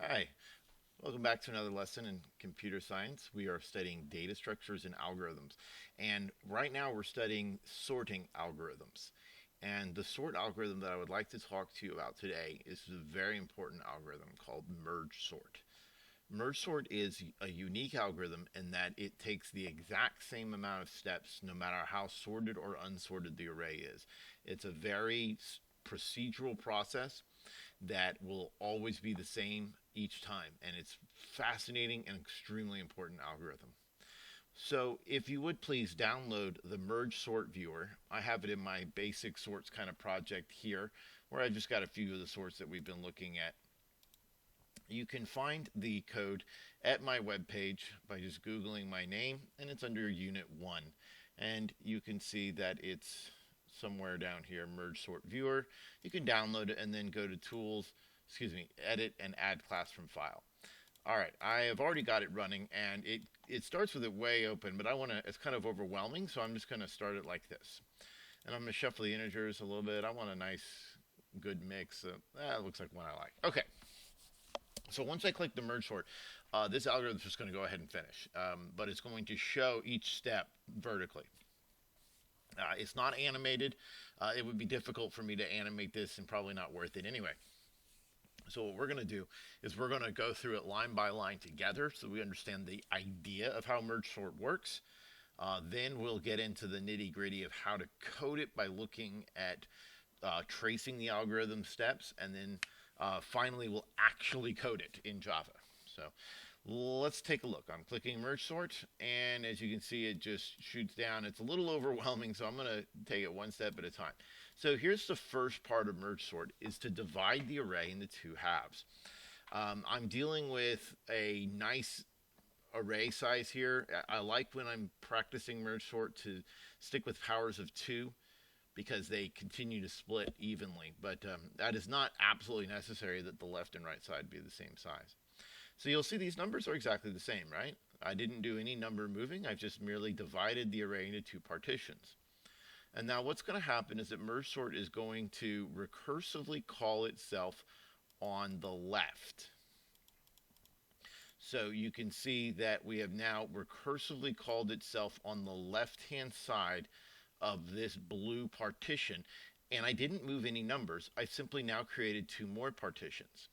Hi, welcome back to another lesson in computer science. We are studying data structures and algorithms. And right now we're studying sorting algorithms. And the sort algorithm that I would like to talk to you about today is a very important algorithm called MergeSort. MergeSort is a unique algorithm in that it takes the exact same amount of steps no matter how sorted or unsorted the array is. It's a very procedural process that will always be the same each time. And it's fascinating and extremely important algorithm. So if you would please download the MergeSort viewer. I have it in my basic sorts kind of project here where I just got a few of the sorts that we've been looking at. You can find the code at my webpage by just Googling my name, and it's under Unit 1. And you can see that it's somewhere down here, MergeSort Viewer. You can download it and then go to Tools, Edit and Add Class from File. All right, I have already got it running, and it starts with it way open, but it's kind of overwhelming, so I'm just going to start it like this. And I'm going to shuffle the integers a little bit. I want a nice, good mix. That looks like one I like. Okay, so once I click the merge sort, this algorithm is just going to go ahead and finish, but it's going to show each step vertically. It's not animated. It would be difficult for me to animate this and probably not worth it anyway. So what we're going to do is we're going to go through it line by line together so we understand the idea of how MergeSort works. Then we'll get into the nitty gritty of how to code it by looking at tracing the algorithm steps, and then finally we'll actually code it in Java. So let's take a look. I'm clicking MergeSort, and as you can see, it just shoots down. It's a little overwhelming, so I'm going to take it one step at a time. So here's the first part of MergeSort, is to divide the array into two halves. I'm dealing with a nice array size here. I like when I'm practicing MergeSort to stick with powers of 2 because they continue to split evenly, but that is not absolutely necessary that the left and right side be the same size. So you'll see these numbers are exactly the same, right? I didn't do any number moving. I've just merely divided the array into two partitions. And now what's going to happen is that MergeSort is going to recursively call itself on the left. So you can see that we have now recursively called itself on the left-hand side of this blue partition. And I didn't move any numbers. I simply now created two more partitions.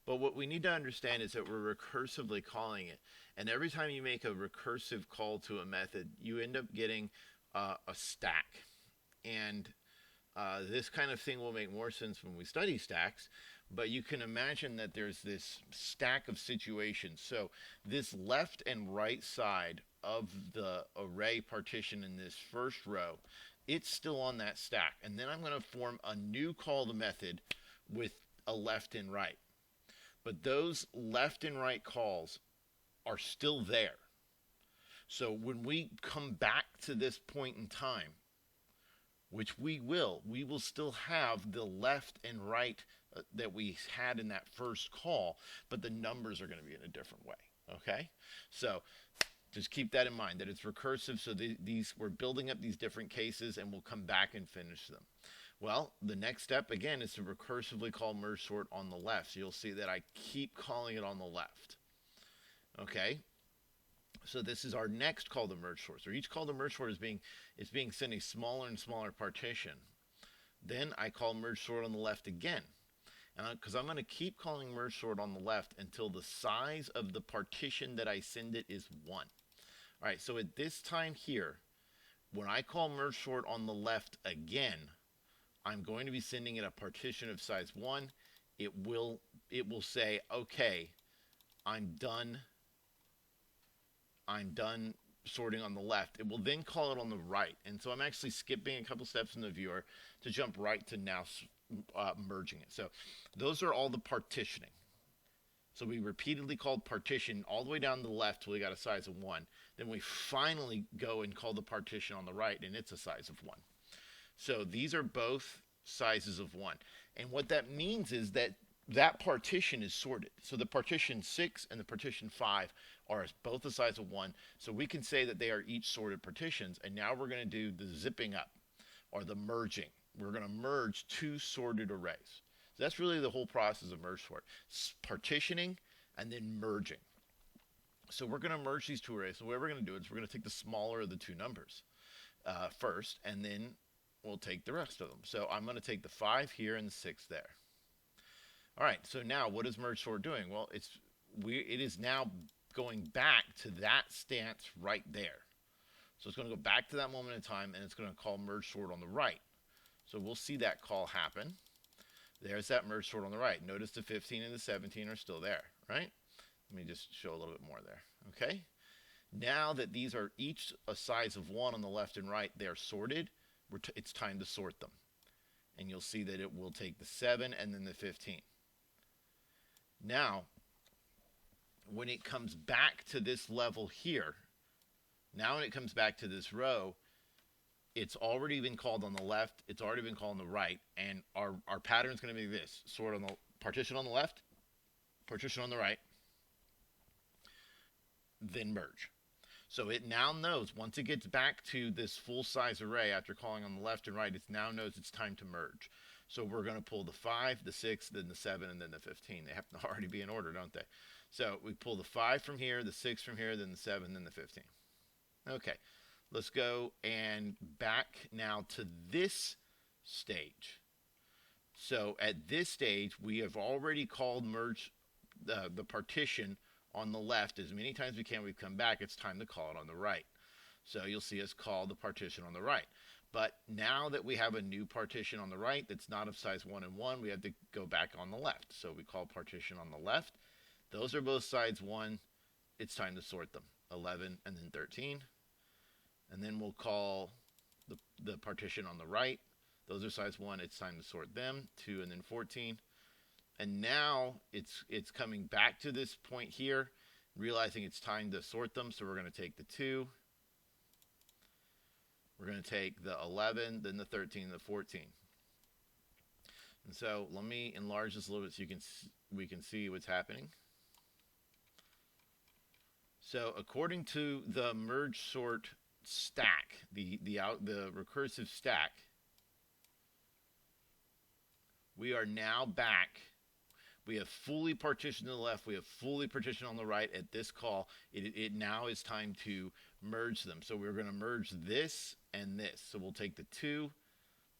But what we need to understand is that we're recursively calling it. And every time you make a recursive call to a method, you end up getting a stack. And this kind of thing will make more sense when we study stacks. But you can imagine that there's this stack of situations. So this left and right side of the array partition in this first row, it's still on that stack. And then I'm going to form a new call to method with a left and right. But those left and right calls are still there. So when we come back to this point in time, which we will still have the left and right that we had in that first call, but the numbers are going to be in a different way. Okay? So just keep that in mind, that it's recursive. So we're building up these different cases, and we'll come back and finish them. Well, the next step, again, is to recursively call MergeSort on the left. So you'll see that I keep calling it on the left. Okay? So this is our next call to MergeSort. So each call to MergeSort is being sent a smaller and smaller partition. Then I call MergeSort on the left again. Because I'm going to keep calling MergeSort on the left until the size of the partition that I send it is 1. All right, so at this time here, when I call MergeSort on the left again, I'm going to be sending it a partition of size 1. It will say, okay, I'm done sorting on the left. It will then call it on the right. And so I'm actually skipping a couple steps in the viewer to jump right to now merging it. So those are all the partitioning. So we repeatedly called partition all the way down to the left till we got a size of 1. Then we finally go and call the partition on the right, and it's a size of 1. So these are both sizes of 1. And what that means is that that partition is sorted. So the partition 6 and the partition 5 are both the size of 1. So we can say that they are each sorted partitions. And now we're going to do the zipping up, or the merging. We're going to merge two sorted arrays. So that's really the whole process of merge sort. Partitioning and then merging. So we're going to merge these two arrays. So what we're going to do is we're going to take the smaller of the two numbers first, and then we'll take the rest of them. So I'm going to take the 5 here and the 6 there. All right, so now what is merge sort doing? Well, it is now going back to that stance right there. So it's going to go back to that moment in time, and it's going to call merge sort on the right. So we'll see that call happen. There's that merge sort on the right. Notice the 15 and the 17 are still there, right? Let me just show a little bit more there, okay? Now that these are each a size of 1 on the left and right, they're sorted. It's time to sort them. And you'll see that it will take the 7 and then the 15. Now, when it comes back to this level here, now when it comes back to this row, it's already been called on the left, it's already been called on the right, and our pattern is going to be this: sort on the partition on the left, partition on the right, then merge. So it now knows, once it gets back to this full size array after calling on the left and right, it now knows it's time to merge. So we're going to pull the 5, the 6, then the 7, and then the 15. They have to already be in order, don't they? So we pull the 5 from here, the 6 from here, then the 7, then the 15. Okay, let's go and back now to this stage. So at this stage, we have already called merge the partition on the left as many times as we can. We've come back. It's time to call it on the right. So you'll see us call the partition on the right. But now that we have a new partition on the right that's not of size 1 and 1, we have to go back on the left. So we call partition on the left. Those are both sides 1. It's time to sort them. 11 and then 13. And then we'll call the partition on the right. Those are size 1. It's time to sort them. 2 and then 14. And now it's coming back to this point here, realizing it's time to sort them. So we're going to take the 2. We're going to take the 11, then the 13, and the 14. And so let me enlarge this a little bit so we can see what's happening. So according to the merge sort stack, the recursive stack, we are now back. We have fully partitioned to the left. We have fully partitioned on the right. At this call, it now is time to merge them. So we're going to merge this and this. So we'll take the 2,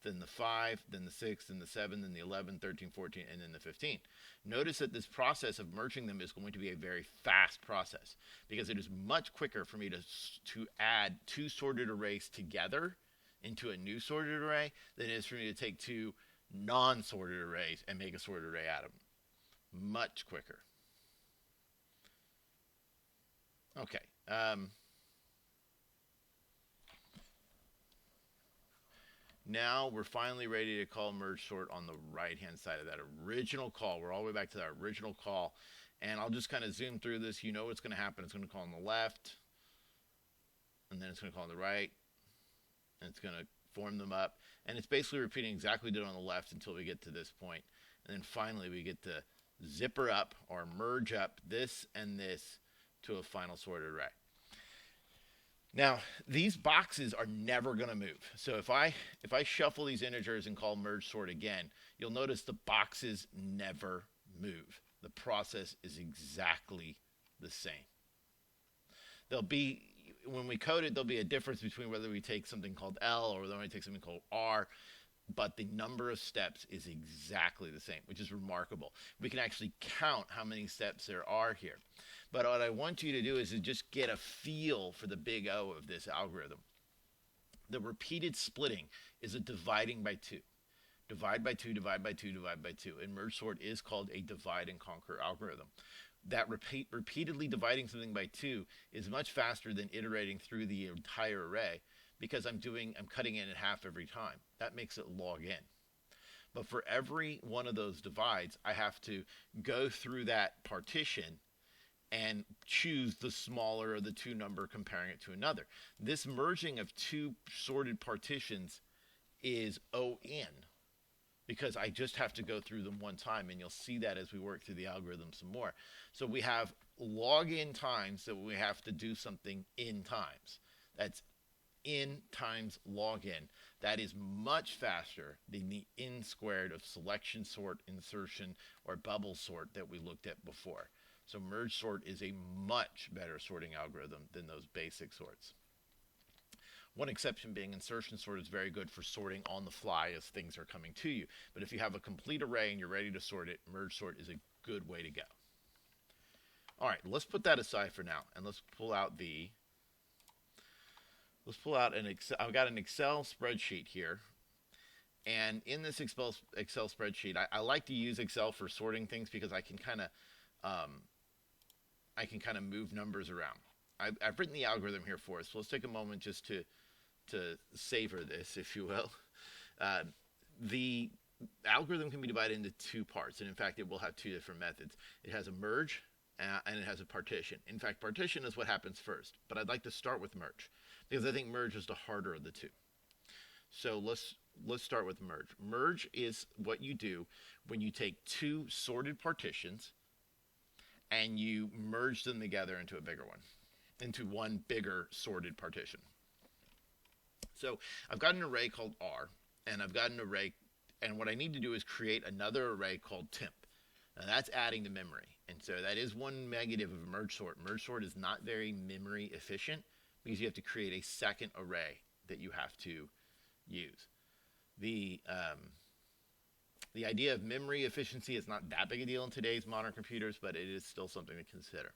then the 5, then the 6, then the 7, then the 11, 13, 14, and then the 15. Notice that this process of merging them is going to be a very fast process because it is much quicker for me to add 2 sorted arrays together into a new sorted array than it is for me to take 2 non-sorted arrays and make a sorted array out of them. Much quicker. Okay. Now we're finally ready to call merge sort on the right-hand side of that original call. We're all the way back to that original call. And I'll just kind of zoom through this. You know what's going to happen. It's going to call on the left. And then it's going to call on the right. And it's going to form them up. And it's basically repeating exactly what we did on the left until we get to this point. And then finally we get to zipper up or merge up this and this to a final sorted array. Now, these boxes are never going to move. So if I shuffle these integers and call merge sort again, you'll notice the boxes never move. The process is exactly the same. When we code it, there'll be a difference between whether we take something called L or whether we take something called R, but the number of steps is exactly the same, which is remarkable. We can actually count how many steps there are here. But what I want you to do is to just get a feel for the big O of this algorithm. The repeated splitting is a dividing by 2. Divide by 2, divide by 2, divide by 2. And merge sort is called a divide and conquer algorithm. That repeatedly dividing something by 2 is much faster than iterating through the entire array, because I'm cutting it in half every time. That makes it log in. But for every one of those divides, I have to go through that partition and choose the smaller of the 2 number, comparing it to another. This merging of 2 sorted partitions is O(n), because I just have to go through them one time, and you'll see that as we work through the algorithm some more. So we have log n times that we have to do something n times. That's n times log n. That is much faster than the n squared of selection sort, insertion, or bubble sort that we looked at before. So MergeSort is a much better sorting algorithm than those basic sorts. One exception being insertion sort is very good for sorting on the fly as things are coming to you. But if you have a complete array and you're ready to sort it, MergeSort is a good way to go. All right, let's put that aside for now, and let's pull out an Excel. I've got an Excel spreadsheet here, and in this Excel spreadsheet, I like to use Excel for sorting things because I can kind of move numbers around. I've written the algorithm here for us, so let's take a moment just to savor this, if you will. The algorithm can be divided into two parts, and in fact, it will have two different methods. It has a merge and it has a partition. In fact, partition is what happens first, but I'd like to start with merge because I think merge is the harder of the two. So let's start with merge. Merge is what you do when you take two sorted partitions and you merge them together into a bigger one, into one bigger sorted partition. So I've got an array called R, and I've got an array, and what I need to do is create another array called temp. Now that's adding to memory, and so that is one negative of MergeSort. MergeSort is not very memory efficient because you have to create a second array that you have to use. The idea of memory efficiency is not that big a deal in today's modern computers, but it is still something to consider.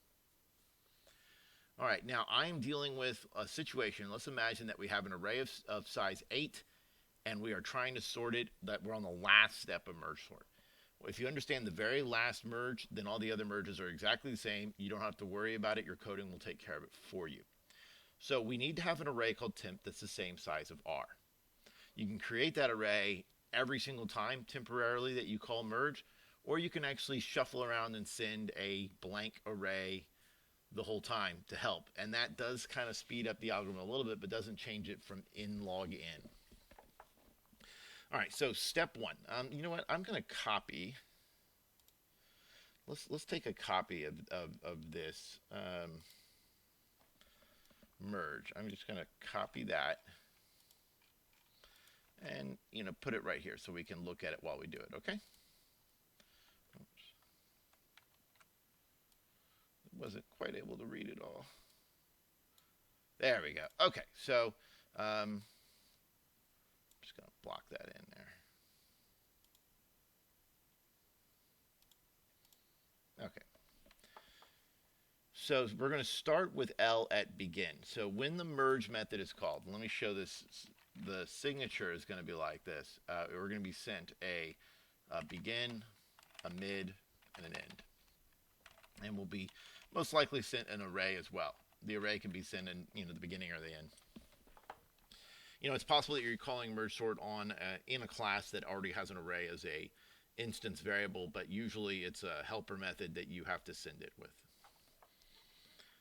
All right, now I'm dealing with a situation. Let's imagine that we have an array of size 8, and we are trying to sort it, that we're on the last step of MergeSort. Well, if you understand the very last merge, then all the other merges are exactly the same. You don't have to worry about it. Your coding will take care of it for you. So we need to have an array called temp that's the same size of R. You can create that array every single time temporarily that you call merge, or you can actually shuffle around and send a blank array the whole time to help. And that does kind of speed up the algorithm a little bit, but doesn't change it from n log n. All right, so step one. You know what? I'm going to copy. Let's take a copy of this merge. I'm just going to copy that and put it right here so we can look at it while we do it. Okay. Oops. Wasn't quite able to read it all. There we go. Okay, so I'm just going to block that in there. Okay. So we're going to start with L at begin. So when the merge method is called, let me show this. The signature is going to be like this. We're going to be sent a begin, a mid, and an end. And we'll be most likely sent an array as well. The array can be sent in the beginning or the end. It's possible that you're calling MergeSort on in a class that already has an array as a instance variable, but usually it's a helper method that you have to send it with.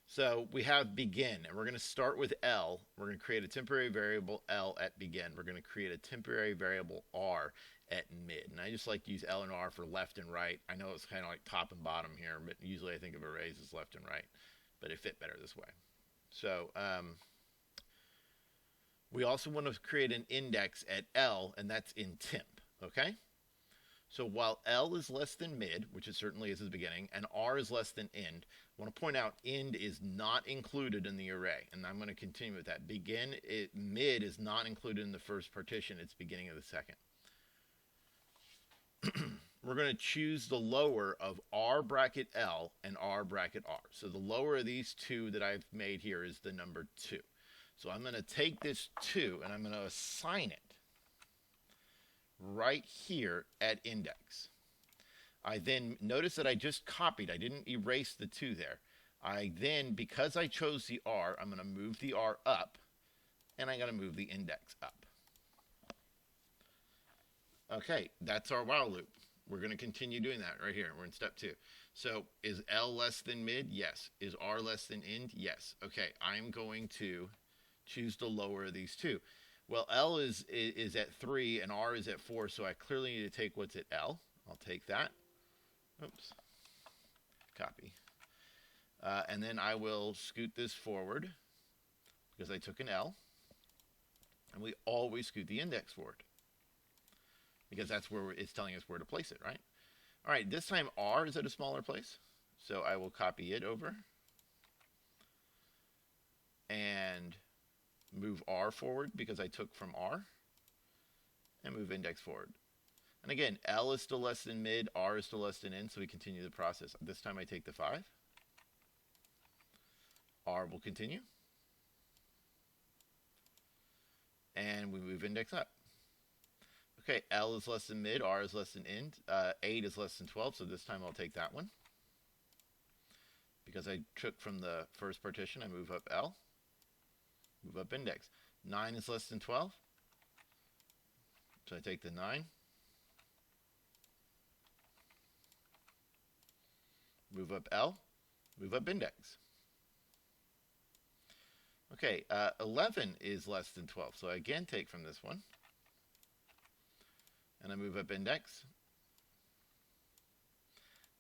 So we have begin, and we're going to start with L. We're going to create a temporary variable L at begin. We're going to create a temporary variable R at mid. And I just like to use L and R for left and right. I know it's kind of like top and bottom here, but usually I think of arrays as left and right, but it fit better this way. So we also want to create an index at L, and that's in temp, okay? So while L is less than mid, which it certainly is at the beginning, and R is less than end, I want to point out end is not included in the array, and I'm going to continue with that. Mid is not included in the first partition, it's beginning of the second. We're going to choose the lower of R bracket L and R bracket R. So the lower of these two that I've made here is the number 2. So I'm going to take this 2 and I'm going to assign it right here at index. I then notice that I just copied. I didn't erase the 2 there. I then, because I chose the R, I'm going to move the R up, and I'm going to move the index up. Okay, that's our while loop. We're going to continue doing that right here. We're in step 2. So is L less than mid? Yes. Is R less than end? Yes. Okay, I'm going to choose the lower of these 2. Well, L is at 3 and R is at 4, so I clearly need to take what's at L. I'll take that. Oops. Copy. And then I will scoot this forward because I took an L. And we always scoot the index forward because that's where it's telling us where to place it, right? All right, this time R is at a smaller place. So I will copy it over and move R forward because I took from R, and move index forward. And again, L is still less than mid, R is still less than in, so we continue the process. This time I take the 5. R will continue. And we move index up. Okay, L is less than mid, R is less than end, 8 is less than 12, so this time I'll take that one. Because I took from the first partition, I move up L, move up index. 9 is less than 12, so I take the 9, move up L, move up index. Okay, 11 is less than 12, so I again take from this one, and I move up index,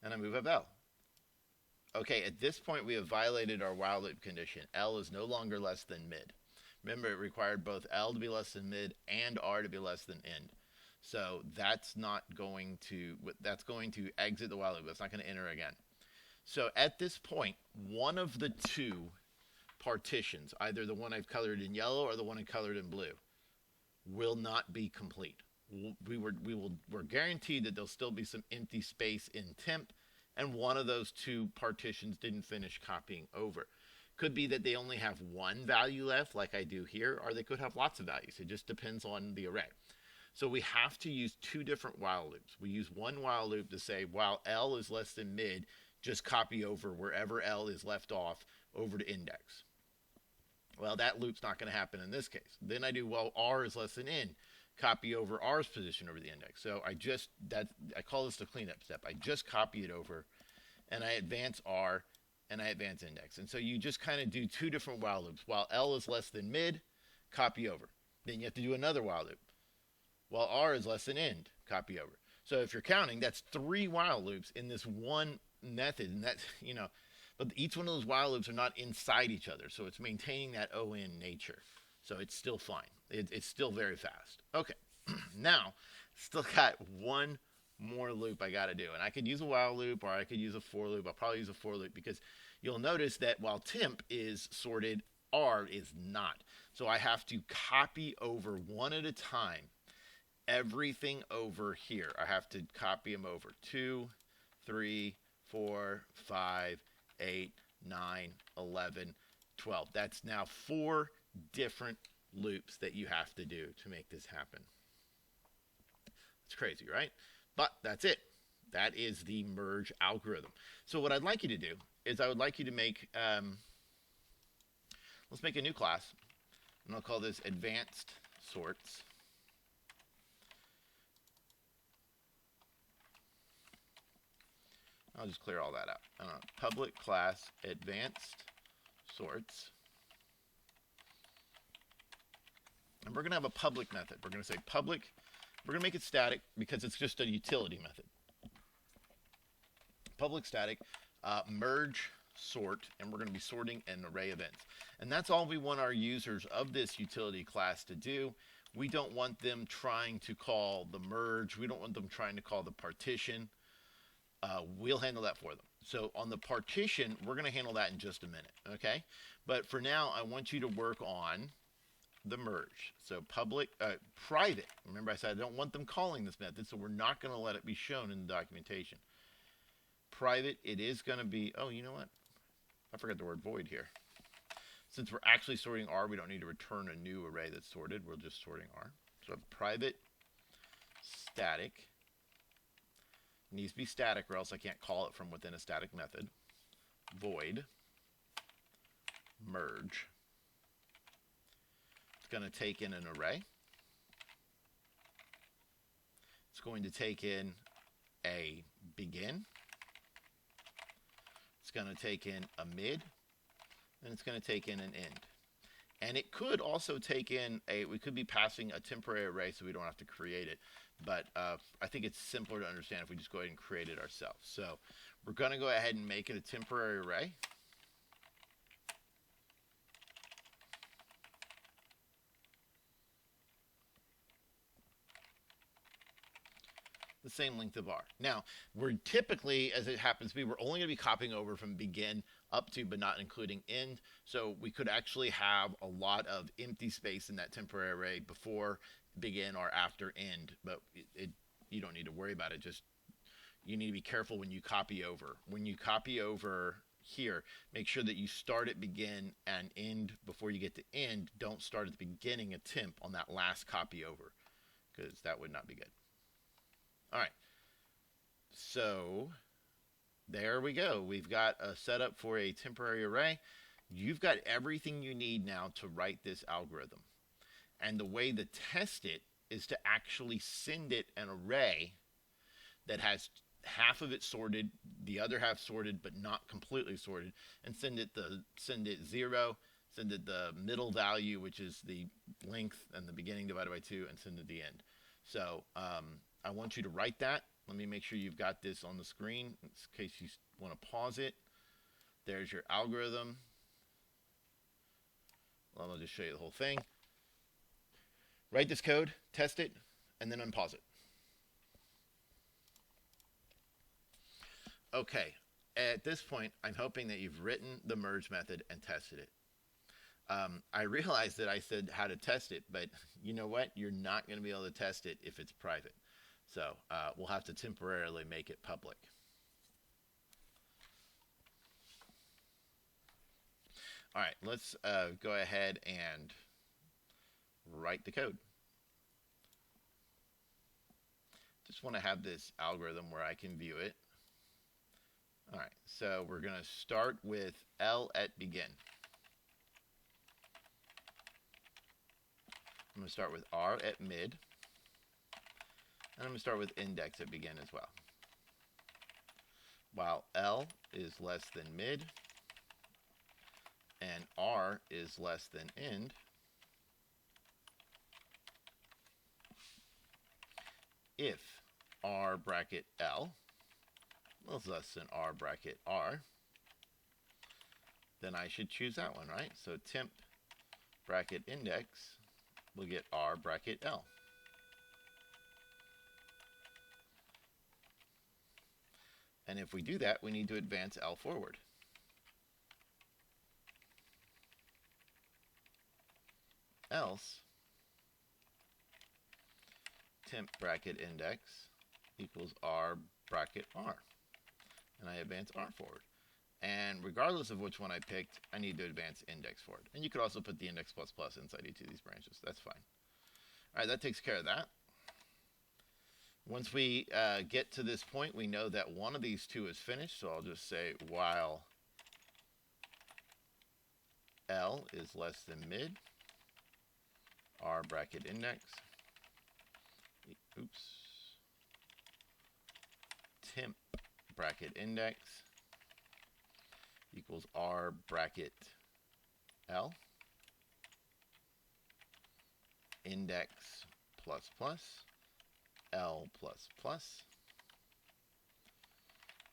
and I move up L. Okay, at this point we have violated our while loop condition. L is no longer less than mid. Remember, it required both L to be less than mid and R to be less than end. So that's going to exit the while loop. That's not going to enter again. So at this point, one of the two partitions, either the one I've colored in yellow or the one I colored in blue, will not be complete. We're guaranteed that there'll still be some empty space in temp, and one of those two partitions didn't finish copying over. Could be that they only have one value left, like I do here, or they could have lots of values. It just depends on the array. So we have to use two different while loops. We use one while loop to say, while L is less than mid, just copy over wherever L is left off over to index. Well, that loop's not going to happen in this case. Then I do, while R is less than end, copy over R's position over the index. So I call this the cleanup step. I just copy it over, and I advance R, and I advance index. And so you just kind of do two different while loops. While L is less than mid, copy over. Then you have to do another while loop. While R is less than end, copy over. So if you're counting, that's 3 while loops in this one method. And that's, but each one of those while loops are not inside each other. So it's maintaining that ON nature. So it's still fine. It's still very fast. Okay, now, still got one more loop I got to do. And I could use a while loop, or I could use a for loop. I'll probably use a for loop because you'll notice that while temp is sorted, R is not. So I have to copy over one at a time everything over here. I have to copy them over 2, 3, 4, 5, 8, 9, 11, 12. That's now 4 different loops that you have to do to make this happen. It's crazy, right? But that's it. That is the merge algorithm. So what I'd like you to do is I would like you to make, let's make a new class, and I'll call this advanced sorts. I'll just clear all that out. Public class advanced sorts. And we're going to have a public method. We're going to say public. We're going to make it static because it's just a utility method. Public static, merge sort, and we're going to be sorting an array of ends. And that's all we want our users of this utility class to do. We don't want them trying to call the merge. We don't want them trying to call the partition. We'll handle that for them. So on the partition, we're going to handle that in just a minute, okay? But for now, I want you to work on the merge. So private. Remember I said I don't want them calling this method, so we're not going to let it be shown in the documentation. Private, it is going to be, oh, you know what? I forgot the word void here. Since we're actually sorting R, we don't need to return a new array that's sorted. We're just sorting R. So private static. It needs to be static or else I can't call it from within a static method. Void merge. It's going to take in an array. It's going to take in a begin. It's going to take in a mid. And it's going to take in an end. And it could also take in we could be passing a temporary array so we don't have to create it. But I think it's simpler to understand if we just go ahead and create it ourselves. So we're going to go ahead and make it a temporary array. the same length of R. Now, we're typically, as it happens to be, we're only going to be copying over from begin up to, but not including end. So we could actually have a lot of empty space in that temporary array before begin or after end, but you don't need to worry about it. Just you need to be careful when you copy over. When you copy over here, make sure that you start at begin and end before you get to end. Don't start at the beginning of temp on that last copy over, because that would not be good. All right, so there we go. We've got a setup for a temporary array. You've got everything you need now to write this algorithm. And the way to test it is to actually send it an array that has half of it sorted, the other half sorted but not completely sorted, and send it 0, send it the middle value, which is the length and the beginning divided by 2, and send it the end. So I want you to write that. Let me make sure you've got this on the screen in case you want to pause it. There's your algorithm. Well, I'll just show you the whole thing. Write this code, test it, and then unpause it. Okay, at this point, I'm hoping that you've written the merge method and tested it. I realized that I said how to test it, but you know what? You're not going to be able to test it if it's private. So we'll have to temporarily make it public. All right, let's go ahead and write the code. Just want to have this algorithm where I can view it. All right, so we're going to start with L at begin. I'm going to start with R at mid. And I'm going to start with index at begin as well. While L is less than mid and R is less than end, if R bracket L is less than R bracket R, then I should choose that one, right? So temp bracket index will get R bracket L. And if we do that, we need to advance L forward. Else, temp bracket index equals R bracket R. And I advance R forward. And regardless of which one I picked, I need to advance index forward. And you could also put the index plus plus inside each of these branches. That's fine. All right, that takes care of that. Once we get to this point, we know that one of these two is finished. So I'll just say while L is less than mid, R bracket index, temp bracket index equals R bracket L, index plus plus, L plus plus.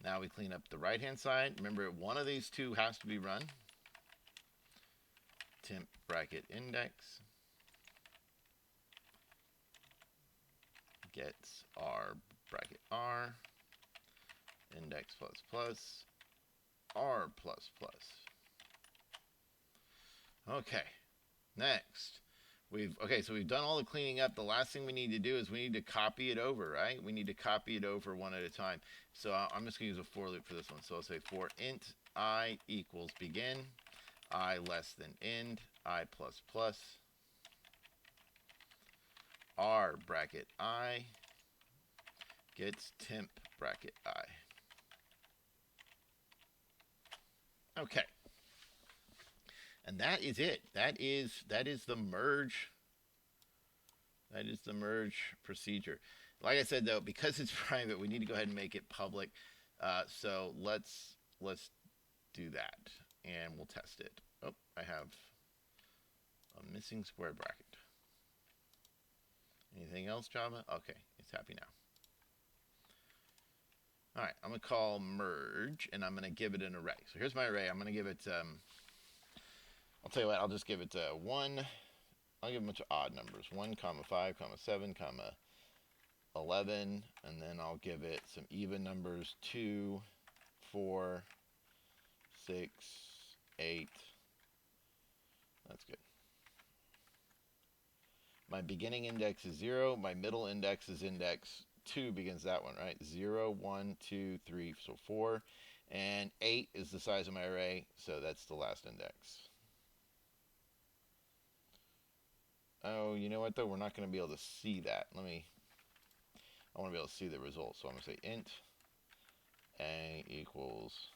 Now we clean up the right hand side. Remember, one of these two has to be run. Temp bracket index gets R bracket R, index plus plus, R plus plus. Okay, next. So we've done all the cleaning up. The last thing we need to do is we need to copy it over, right? We need to copy it over one at a time. So I'm just going to use a for loop for this one. So I'll say for int I equals begin, I less than end, I plus plus, R bracket I gets temp bracket I. Okay. And that is it. That is the merge. That is the merge procedure. Like I said, though, because it's private, we need to go ahead and make it public. So let's do that, and we'll test it. Oh, I have a missing square bracket. Anything else, Java? Okay, it's happy now. All right, I'm going to call merge, and I'm going to give it an array. So here's my array. I'm going to give it, I'll tell you what, I'll just give it 1. I'll give a bunch of odd numbers. 1, 5, 7, 11, and then I'll give it some even numbers, 2, 4, 6, 8. That's good. My beginning index is 0. My middle index is index 2, begins that one, right? 0, 1, 2, 3, so 4. And 8 is the size of my array, so that's the last index. Oh, you know what, though? We're not going to be able to see that. I want to be able to see the result. So I'm going to say int a equals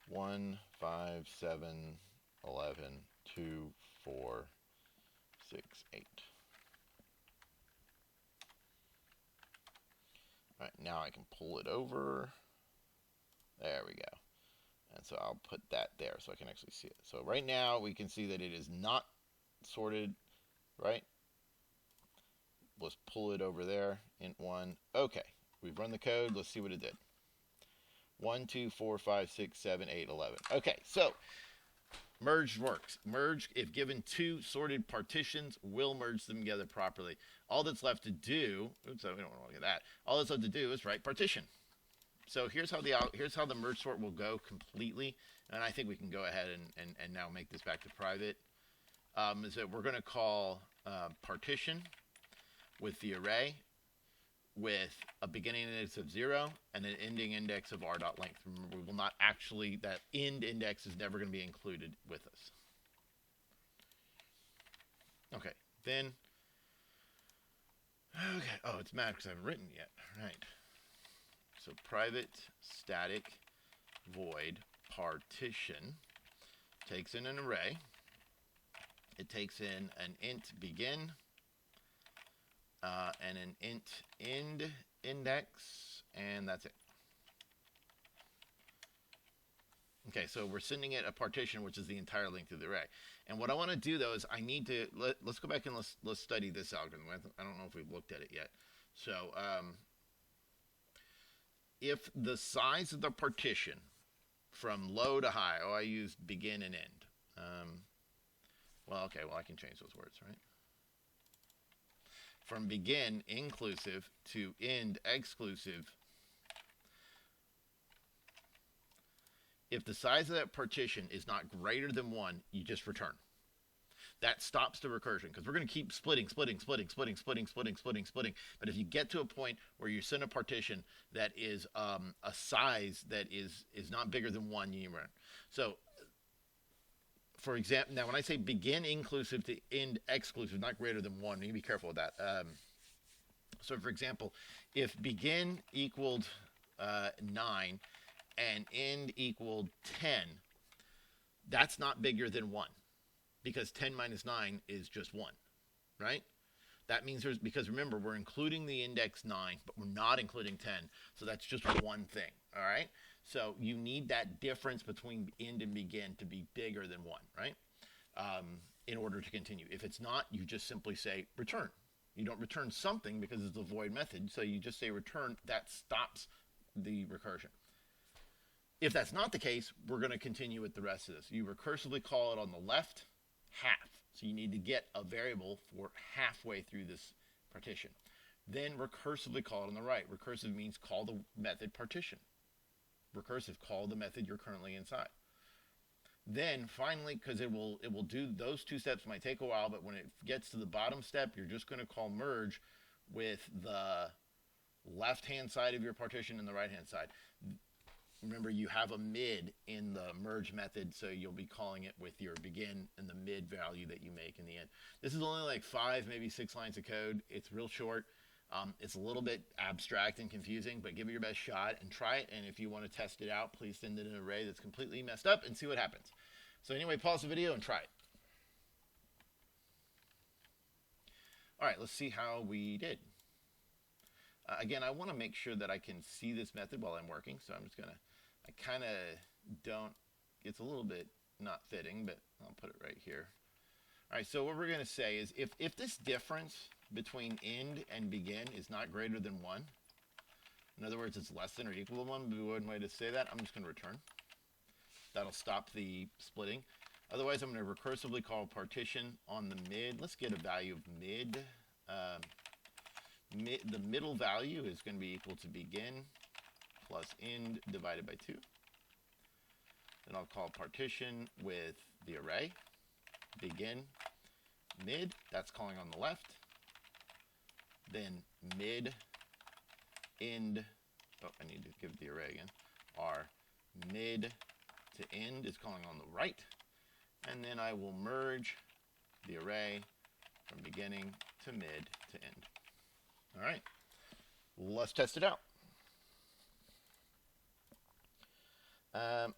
1, 5, 7, 11, 2, 4, 6, 8. All right, now I can pull it over. There we go. And so I'll put that there so I can actually see it. So right now we can see that it is not sorted, right? Let's pull it over there, int 1. Okay, we've run the code. Let's see what it did. 1, 2, 4, 5, 6, 7, 8, 11. Okay, so merge works. Merge, if given two sorted partitions, will merge them together properly. All that's left to do, oops, we don't want to look at that. All that's left to do is write partition. So here's how the merge sort will go completely, and I think we can go ahead and now make this back to private. Is that we're going to call partition with the array with a beginning index of 0 and an ending index of r.length. Remember, we will not actually, that end index is never going to be included with us. Okay, then, okay, oh, it's mad because I haven't written yet, right. So private static void partition takes in an array. It takes in an int begin and an int end index, and that's it. Okay, so we're sending it a partition, which is the entire length of the array. And what I want to do, though, is I need to, let's go back and let's study this algorithm. I don't know if we've looked at it yet. So if the size of the partition from low to high, oh, I used begin and end. Well, okay, well, I can change those words, right? From begin inclusive to end exclusive, if the size of that partition is not greater than 1, you just return. That stops the recursion, because we're going to keep splitting. But if you get to a point where you send a partition that is a size that is not bigger than 1, you run. So, for example, now when I say begin inclusive to end exclusive, not greater than 1, you need to be careful with that. So, for example, if begin equaled 9 and end equaled 10, that's not bigger than 1. Because 10 minus 9 is just 1, right? That means because remember, we're including the index 9, but we're not including 10. So that's just one thing, all right? So you need that difference between end and begin to be bigger than 1, right? In order to continue. If it's not, you just simply say return. You don't return something because it's a void method. So you just say return. That stops the recursion. If that's not the case, we're going to continue with the rest of this. You recursively call it on the left, half. So you need to get a variable for halfway through this partition. Then recursively call it on the right. Recursive means call the method partition. Recursive, call the method you're currently inside. Then finally, because it will do those two steps, might take a while, but when it gets to the bottom step, you're just going to call merge with the left-hand side of your partition and the right-hand side. Remember, you have a mid in the merge method, so you'll be calling it with your begin and the mid value that you make in the end. This is only like 5, maybe 6 lines of code. It's real short. It's a little bit abstract and confusing, but give it your best shot and try it. And if you want to test it out, please send it in an array that's completely messed up and see what happens. So anyway, pause the video and try it. All right, let's see how we did. Again, I want to make sure that I can see this method while I'm working, so I'm just going to, I kind of don't, it's a little bit not fitting, but I'll put it right here. All right, so what we're going to say is if this difference between end and begin is not greater than 1, in other words, it's less than or equal to 1, would be one way to say that, I'm just going to return. That'll stop the splitting. Otherwise, I'm going to recursively call partition on the mid. Let's get a value of mid the middle value is going to be equal to begin plus end divided by 2. Then I'll call partition with the array, begin, mid, that's calling on the left. Then mid, end, oh, I need to give it the array again. Our mid to end is calling on the right. And then I will merge the array from beginning to mid to end. All right, let's test it out.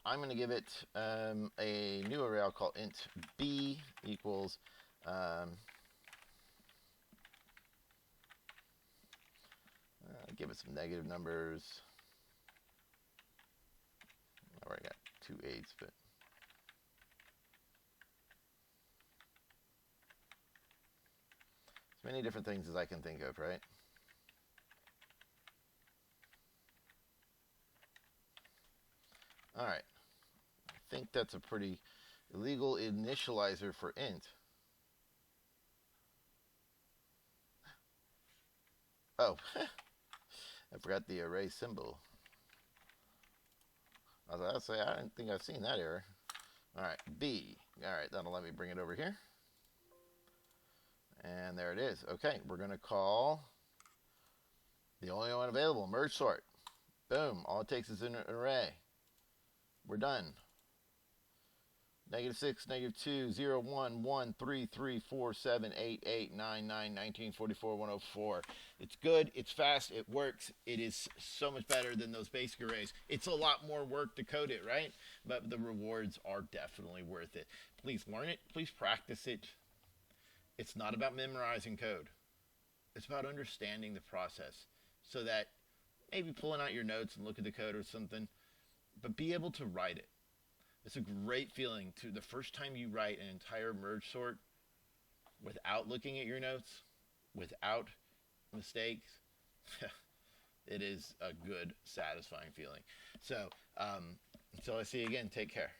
I'm going to give it a new array. I'll call int b equals give it some negative numbers. I already got 2 8s, but as many different things as I can think of, right? All right, I think that's a pretty illegal initializer for int. Oh, I forgot the array symbol. I was about to say, I didn't think I've seen that error. All right, B. All right, that'll let me bring it over here. And there it is. Okay, we're going to call the only one available, MergeSort. Boom, all it takes is an array. We're done. -6, -2, 0, 1, 1, 3, 3, 4, 7, 8, 8, 9, 9, 19, 44, 104. It's good, it's fast, it works. It is so much better than those basic arrays. It's a lot more work to code it, right? But the rewards are definitely worth it. Please learn it. Please practice it. It's not about memorizing code. It's about understanding the process so that maybe pulling out your notes and look at the code or something, but be able to write it. It's a great feeling to the first time you write an entire MergeSort without looking at your notes, without mistakes. It is a good, satisfying feeling. So, until I see you again, take care.